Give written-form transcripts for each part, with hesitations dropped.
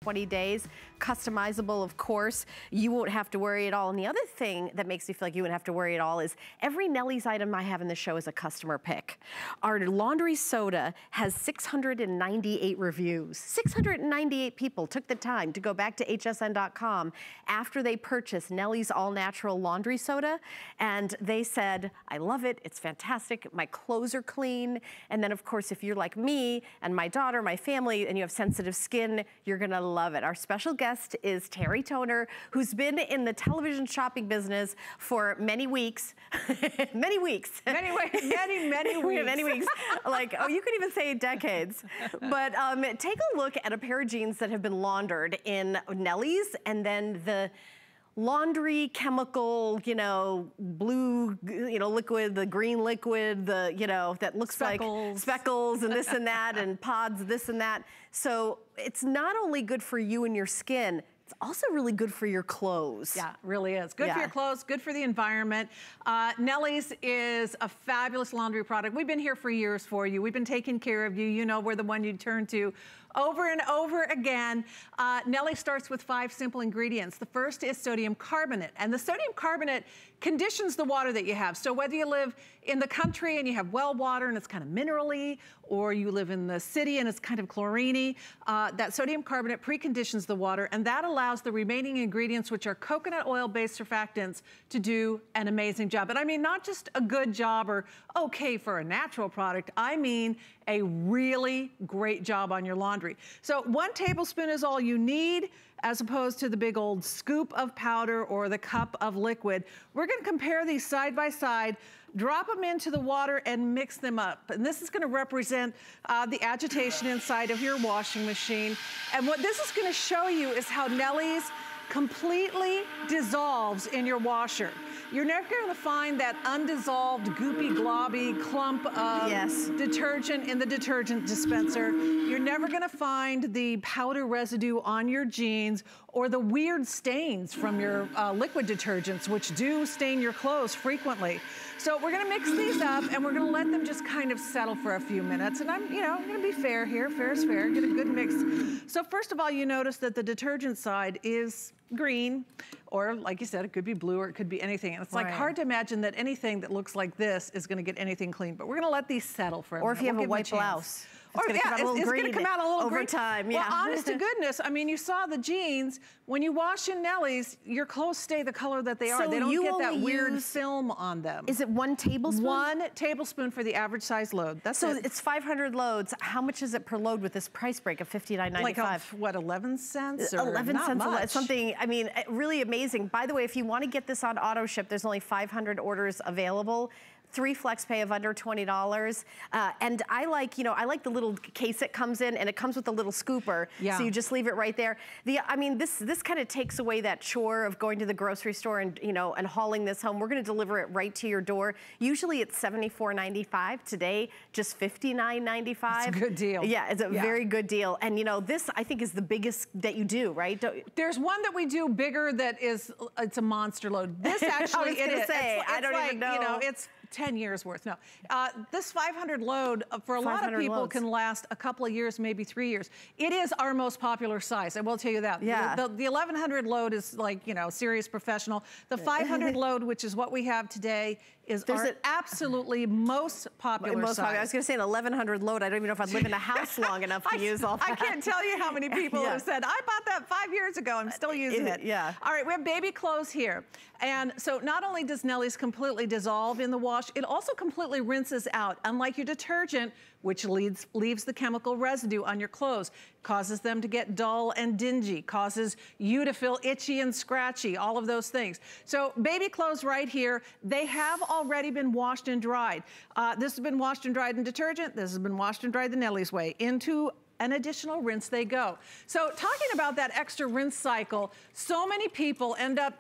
20 days. Customizable, of course. You won't have to worry at all. And the other thing that makes me feel like you wouldn't have to worry at all is every Nellie's item I have in the show is a customer pick. Our laundry soda has 698 reviews. 698 people took the time to go back to hsn.com after they purchased Nellie's All Natural Laundry Soda, and they said, I love it, it's fantastic, my clothes are clean. And then of course, if you're like me and my daughter, my family, and you have sensitive skin, you're gonna love it. Our special guest is Terry Toner, who's been in the television shopping business for many weeks. Many weeks. Many weeks. Many weeks. Like, oh, you could even say decades. But take a look at a pair of jeans that have been laundered in Nellie's, and then the laundry chemical, you know, blue, you know, liquid, the green liquid, the, you know, that looks speckles. like speckles and this and that and pods, this and that. So it's not only good for you and your skin, it's also really good for your clothes. Yeah, it really is. Good for your clothes, good for the environment. Nellie's is a fabulous laundry product. We've been here for years for you. We've been taking care of you. You know we're the one you turn to over and over again. Nellie's starts with 5 simple ingredients. The first is sodium carbonate, and the sodium carbonate conditions the water that you have. So whether you live in the country and you have well water and it's kind of mineral-y, or you live in the city and it's kind of chlorine-y, that sodium carbonate preconditions the water, and that allows the remaining ingredients, which are coconut oil-based surfactants, to do an amazing job. And I mean, not just a good job or okay for a natural product, I mean a really great job on your laundry. So 1 tablespoon is all you need, as opposed to the big old scoop of powder or the cup of liquid. We're gonna compare these side by side, drop them into the water and mix them up. And this is gonna represent the agitation inside of your washing machine. And what this is gonna show you is how Nellie's completely dissolves in your washer. You're never gonna find that undissolved, goopy, globby clump of detergent in the detergent dispenser. You're never gonna find the powder residue on your jeans or the weird stains from your liquid detergents, which do stain your clothes frequently. So we're gonna mix these up and we're gonna let them just kind of settle for a few minutes. And I'm gonna be fair here, fair is fair, get a good mix. So first of all, you notice that the detergent side is green, or like you said, it could be blue or it could be anything. And it's like hard to imagine that anything that looks like this is gonna get anything clean, but we're gonna let these settle for a minute. Or if you have a white blouse. It's gonna come out a little green over time. Well, honest to goodness, I mean, you saw the jeans. When you wash in Nellie's, your clothes stay the color that they are. They don't get that weird film on them. Is it 1 tablespoon? 1 tablespoon for the average size load. That's so it's 500 loads. How much is it per load with this price break of $59.95? Like what, 11 cents? Or 11 cents much. a lot. Something, I mean, really amazing. By the way, if you want to get this on auto ship, there's only 500 orders available. 3 flex pay of under $20. And I like, I like the little case it comes in, and it comes with a little scooper. So you just leave it right there. I mean, this kind of takes away that chore of going to the grocery store and, and hauling this home. We're gonna deliver it right to your door. Usually it's $74.95. Today, just $59.95. It's a good deal. Yeah, it's a very good deal. And this, I think, is the biggest that you do, right? There's one that we do bigger that is, it's a monster load. This actually, it is. I don't even know. It's 10 years worth, no. This 500 load for a lot of people can last a couple of years, maybe 3 years. It is our most popular size, I will tell you that. Yeah. The 1100 load is like, serious professional. The 500 load, which is what we have today, is our absolutely most popular size. I was gonna say an 1100 load. I don't even know if I'd live in a house long enough to use all that. I can't tell you how many people have said, I bought that 5 years ago, I'm still using it. Yeah. All right, we have baby clothes here. And so not only does Nellie's completely dissolve in the wash, it also completely rinses out. Unlike your detergent, which leaves the chemical residue on your clothes, causes them to get dull and dingy, causes you to feel itchy and scratchy, all of those things. So baby clothes right here, they have already been washed and dried. This has been washed and dried in detergent. This has been washed and dried the Nellie's way. Into an additional rinse they go. So talking about that extra rinse cycle, so many people end up,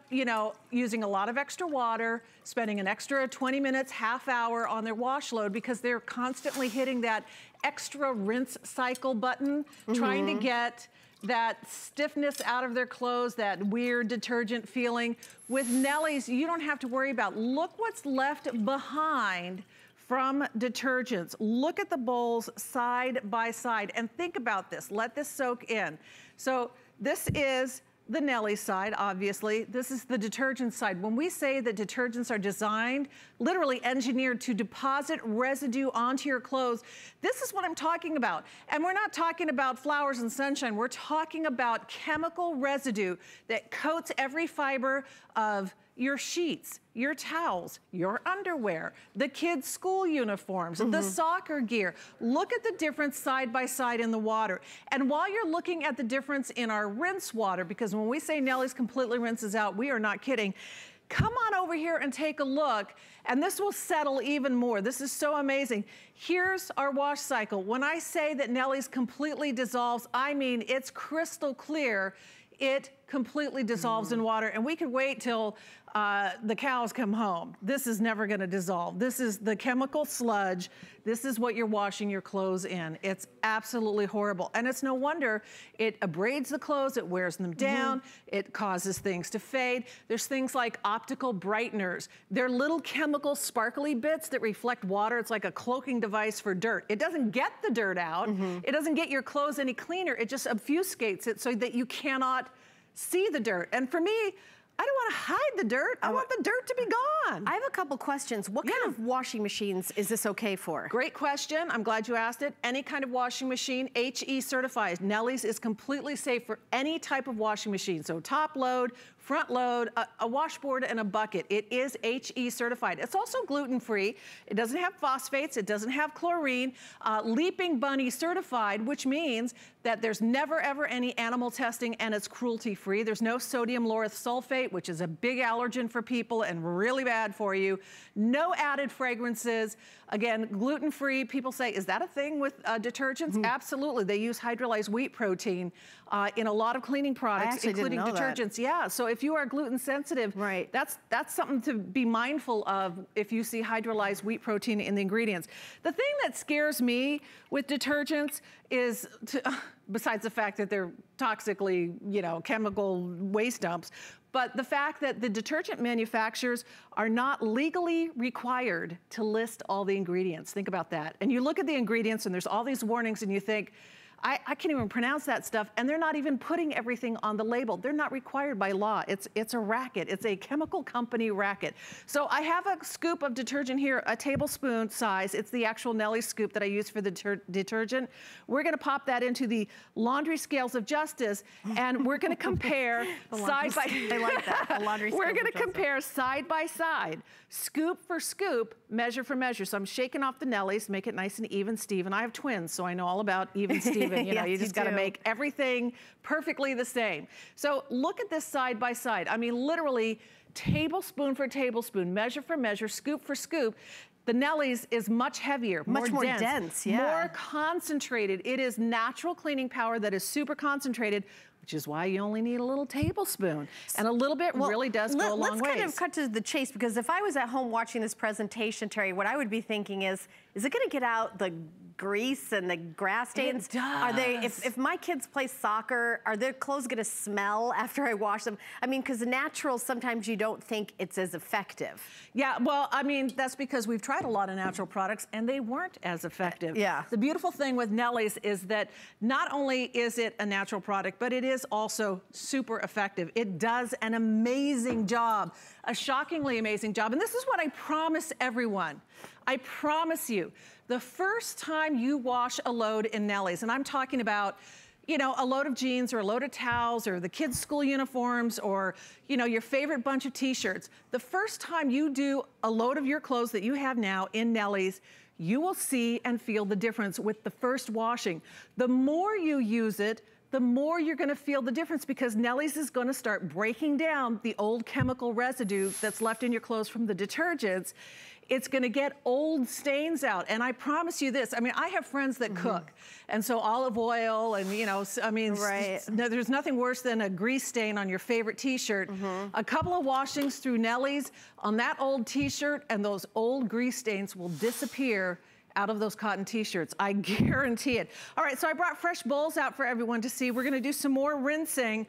using a lot of extra water, spending an extra 20 minutes, half hour on their wash load because they're constantly hitting that extra rinse cycle button, trying to get that stiffness out of their clothes, that weird detergent feeling. With Nellie's, you don't have to worry about, look what's left behind from detergents. Look at the bowls side by side and think about this. Let this soak in. So this is the Nelly side, obviously. This is the detergent side. When we say that detergents are designed, literally engineered to deposit residue onto your clothes, this is what I'm talking about. And we're not talking about flowers and sunshine. We're talking about chemical residue that coats every fiber of your sheets, your towels, your underwear, the kids' school uniforms, the soccer gear. Look at the difference side by side in the water. And while you're looking at the difference in our rinse water, because when we say Nelly's completely rinses out, we are not kidding. Come on over here and take a look, and this will settle even more. This is so amazing. Here's our wash cycle. When I say that Nelly's completely dissolves, I mean it's crystal clear. It completely dissolves in water, and we could wait till the cows come home. This is never gonna dissolve. This is the chemical sludge. This is what you're washing your clothes in. It's absolutely horrible. And it's no wonder it abrades the clothes, it wears them down, it causes things to fade. There's things like optical brighteners. They're little chemical sparkly bits that reflect water. It's like a cloaking device for dirt. It doesn't get the dirt out. It doesn't get your clothes any cleaner. It just obfuscates it so that you cannot see the dirt. And for me, I don't want to hide the dirt. I want the dirt to be gone. I have a couple questions. What kind of washing machines is this okay for? Great question. I'm glad you asked it. Any kind of washing machine, HE certified. Nelly's is completely safe for any type of washing machine. So top load, front load, a washboard and a bucket. It is HE certified. It's also gluten-free. It doesn't have phosphates. It doesn't have chlorine. Leaping Bunny certified, which means that there's never ever any animal testing, and it's cruelty-free. There's no sodium lauryl sulfate, which is a big allergen for people and really bad for you. No added fragrances. Again, gluten-free. People say, is that a thing with detergents? Absolutely. They use hydrolyzed wheat protein in a lot of cleaning products, including detergents. Yeah, so if you are gluten sensitive, that's something to be mindful of if you see hydrolyzed wheat protein in the ingredients. The thing that scares me with detergents is, besides the fact that they're toxically, chemical waste dumps, but the fact that the detergent manufacturers are not legally required to list all the ingredients. Think about that. And you look at the ingredients and there's all these warnings and you think, I can't even pronounce that stuff, and they're not even putting everything on the label. They're not required by law. It's a racket. It's a chemical company racket. So I have a scoop of detergent here, a tablespoon size. It's the actual Nelly scoop that I use for the detergent. We're gonna pop that into the laundry scales of justice, and we're gonna compare side by side. I like that, the laundry scales. We're gonna compare side by side, scoop for scoop, measure for measure. So I'm shaking off the Nellies, make it nice and even, Steven. I have twins, so I know all about even Steven. Yes, you just gotta make everything perfectly the same. So look at this side by side. I mean, literally tablespoon for tablespoon, measure for measure, scoop for scoop. The Nelly's is much heavier, much more dense, more concentrated. It is natural cleaning power that is super concentrated, which is why you only need a little tablespoon. And a little bit really does go a long way. Let's kind of cut to the chase, because if I was at home watching this presentation, Terry, what I would be thinking is it gonna get out the grease and the grass stains? It does. Are they, if my kids play soccer, are their clothes gonna smell after I wash them? I mean, because the natural, sometimes you don't think it's as effective. Yeah, well, I mean, that's because we've tried a lot of natural products and they weren't as effective. Yeah. The beautiful thing with Nelly's is that not only is it a natural product, but it is also super effective. It does an amazing job, a shockingly amazing job. And this is what I promise everyone. I promise you, the first time you wash a load in Nelly's, and I'm talking about, a load of jeans or a load of towels or the kids' school uniforms or, your favorite bunch of t-shirts, the first time you do a load of your clothes that you have now in Nelly's, you will see and feel the difference with the first washing. The more you use it, the more you're gonna feel the difference, because Nelly's is gonna start breaking down the old chemical residue that's left in your clothes from the detergents. It's gonna get old stains out. And I promise you this, I mean, I have friends that cook, and so olive oil and, I mean, there's nothing worse than a grease stain on your favorite t-shirt. A couple of washings through Nelly's on that old t-shirt and those old grease stains will disappear out of those cotton t-shirts. I guarantee it. All right, so I brought fresh bowls out for everyone to see. We're gonna do some more rinsing.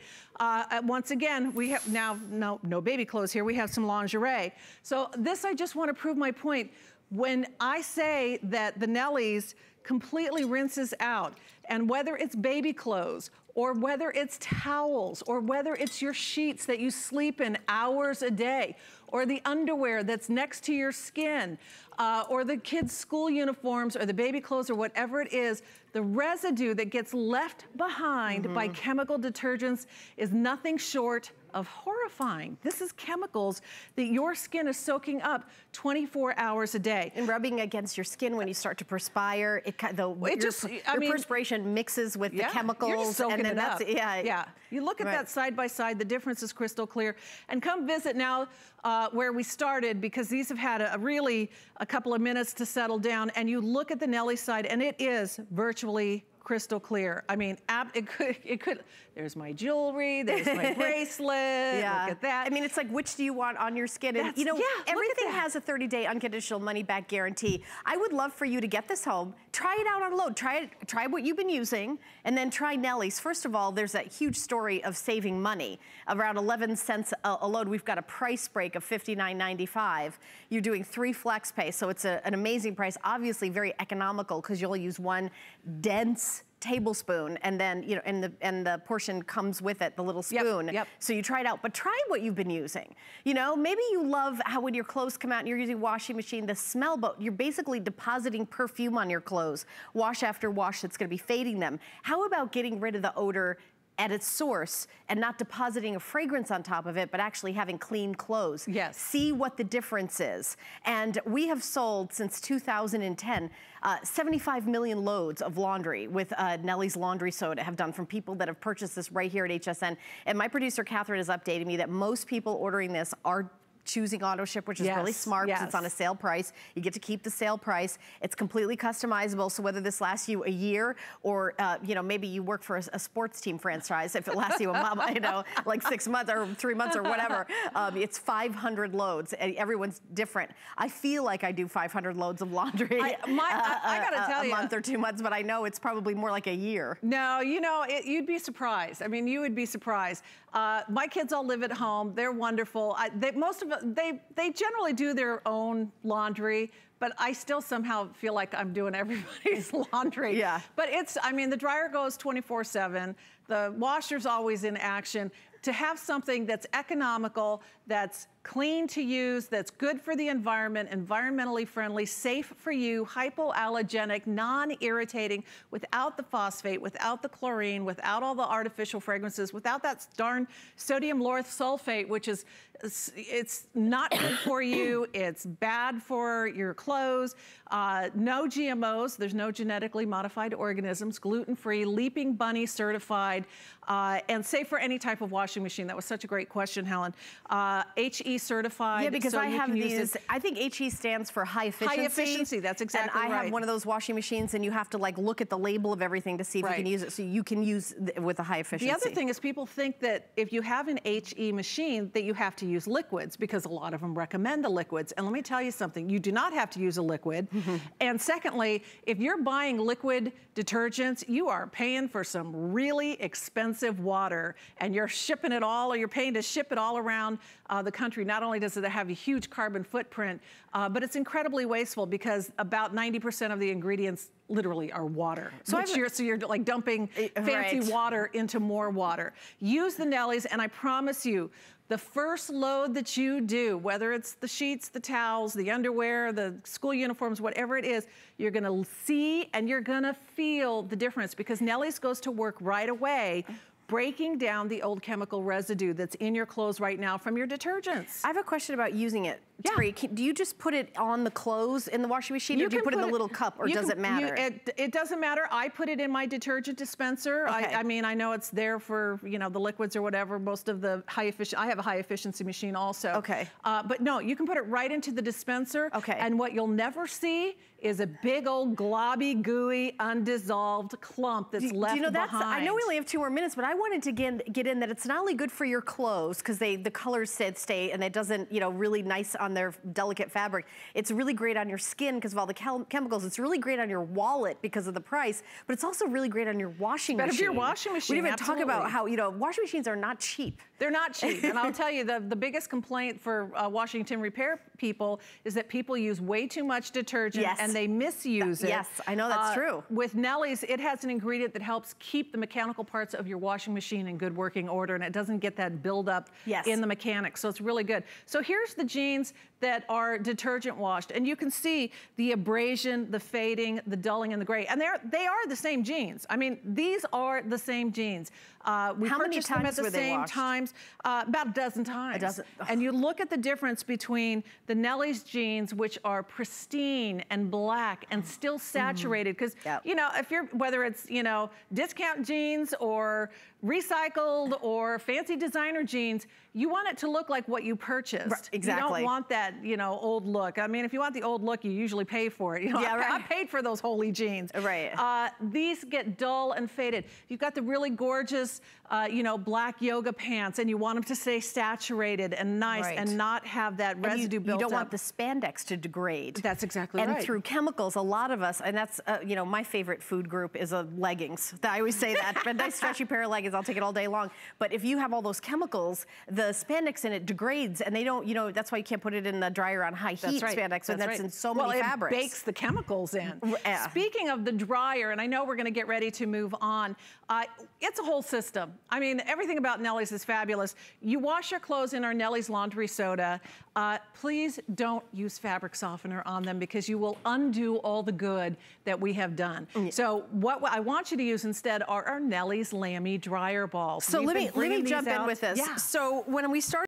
Once again, we have now, no baby clothes here, we have some lingerie. So this, I just wanna prove my point. When I say that the Nelly's completely rinses out. And whether it's baby clothes, or whether it's towels, or whether it's your sheets that you sleep in hours a day, or the underwear that's next to your skin, or the kids' school uniforms, or the baby clothes, or whatever it is, the residue that gets left behind by chemical detergents is nothing short of horrifying. This is chemicals that your skin is soaking up 24 hours a day. And rubbing against your skin when you start to perspire, your perspiration mixes with the chemicals. You're just soaking and then it up. Yeah. You look at that side by side, the difference is crystal clear. And come visit now where we started, because these have had a couple of minutes to settle down, and you look at the Nelly side and it is virtually crystal clear. I mean, it could, there's my jewelry, there's my bracelet, look at that. I mean, it's like, which do you want on your skin? And you know, everything has a 30-day unconditional money-back guarantee. I would love for you to get this home, try it out on a load, try what you've been using, and then try Nelly's. First of all, there's that huge story of saving money. Around 11 cents a load, we've got a price break of $59.95. You're doing 3 flex pay, so it's an amazing price. Obviously very economical, because you'll use one dense tablespoon, and then and the portion comes with it, the little spoon. So you try it out, but try what you've been using. You know, maybe you love how when your clothes come out and you're using washing machine, the smell, but you're basically depositing perfume on your clothes, wash after wash, that's going to be fading them. How about getting rid of the odor at its source and not depositing a fragrance on top of it, but actually having clean clothes? See what the difference is. And we have sold since 2010 75 million loads of laundry with Nelly's Laundry Soda have done, from people that have purchased this right here at HSN. And my producer Catherine has updated me that most people ordering this are choosing auto ship, which is really smart, because it's on a sale price. You get to keep the sale price. It's completely customizable, so whether this lasts you a year or you know, maybe you work for a sports team franchise, if it lasts you a month, you know, like 6 months or 3 months or whatever, it's 500 loads. Everyone's different. I feel like I do 500 loads of laundry I gotta tell you, a month or 2 months, but I know it's probably more like a year. No, you know, you'd be surprised. I mean, you would be surprised. My kids all live at home. They're wonderful. They generally do their own laundry, but I still somehow feel like I'm doing everybody's laundry. But I mean, the dryer goes 24/7. The washer's always in action. To have something that's economical, that's clean to use, that's good for the environment, environmentally friendly, safe for you, hypoallergenic, non-irritating, without the phosphate, without the chlorine, without all the artificial fragrances, without that darn sodium lauryl sulfate, which is, it's not good for you. It's bad for your clothes. No GMOs. There's no genetically modified organisms, gluten-free, Leaping Bunny certified, and safe for any type of washing machine. That was such a great question, Helen. HE certified. Yeah, because I have these, I think HE stands for high efficiency. High efficiency, that's exactly right. And I have one of those washing machines, and you have to like look at the label of everything to see if you can use it. So you can use with a high efficiency. The other thing is, people think that if you have an HE machine that you have to use liquids, because a lot of them recommend the liquids. And let me tell you something, you do not have to use a liquid. And secondly, if you're buying liquid detergents, you are paying for some really expensive water, and you're shipping it all, or you're paying to ship it all around the country. Not only does it have a huge carbon footprint, but it's incredibly wasteful, because about 90% of the ingredients literally are water. So you're like dumping fancy water into more water. Use the Nellies, and I promise you, the first load that you do, whether it's the sheets, the towels, the underwear, the school uniforms, whatever it is, you're gonna see and you're gonna feel the difference, because Nelly's goes to work right away, breaking down the old chemical residue that's in your clothes right now from your detergents. I have a question about using it. Terry, do you just put it on the clothes in the washing machine, or do you put it in a little cup, or does it matter? It doesn't matter. I put it in my detergent dispenser. I mean, I know it's there for, you know, the liquids or whatever. Most of the I have a high efficiency machine also. But no, you can put it right into the dispenser. And what you'll never see is a big old globby, gooey, undissolved clump that's left behind. I know we only have 2 more minutes, but I wanted to get in that it's not only good for your clothes, because the colors stay, and it doesn't, you know, really nice on their delicate fabric. It's really great on your skin because of all the chemicals. It's really great on your wallet because of the price, but it's also really great on your washing machine. Better for your washing machine. We didn't even talk about how, you know, washing machines are not cheap. They're not cheap. And I'll tell you, the biggest complaint for Washington repair people is that people use way too much detergent and they misuse it. Yes, I know that's true. With Nellie's, it has an ingredient that helps keep the mechanical parts of your washing machine in good working order, and it doesn't get that buildup in the mechanics, so it's really good. So here's the jeans that are detergent washed, and you can see the abrasion, the fading, the dulling, and the gray, and they are the same jeans. I mean, these are the same jeans. We purchased them at the same times, about a dozen times. A dozen. And you look at the difference between the Nellie's jeans, which are pristine and black and still saturated, because you know, if you're, whether it's, you know, discount jeans or recycled or fancy designer jeans, you want it to look like what you purchased. Right, exactly. You don't want that, you know, old look. I mean, if you want the old look, you usually pay for it. You know, I paid for those Holy jeans. Right. These get dull and faded. You've got the really gorgeous, you know, black yoga pants, and you want them to stay saturated and nice and not have that residue built up. You don't want the spandex to degrade. That's exactly right. And through chemicals, a lot of us, and that's, you know, my favorite food group is leggings. I always say that. A nice stretchy pair of leggings, I'll take it all day long. But if you have all those chemicals, the spandex in it degrades, and they don't, you know, that's why you can't put it in the dryer on high heat spandex, and that's in so many fabrics. Well, it bakes the chemicals in. Speaking of the dryer, and I know we're going to get ready to move on, it's a whole system. I mean, everything about Nellie's is fabulous. You wash your clothes in our Nellie's laundry soda. Please don't use fabric softener on them, because you will undo all the good that we have done. So what I want you to use instead are our Nellie's Lamy dryer balls. So let me jump in with this. So when we started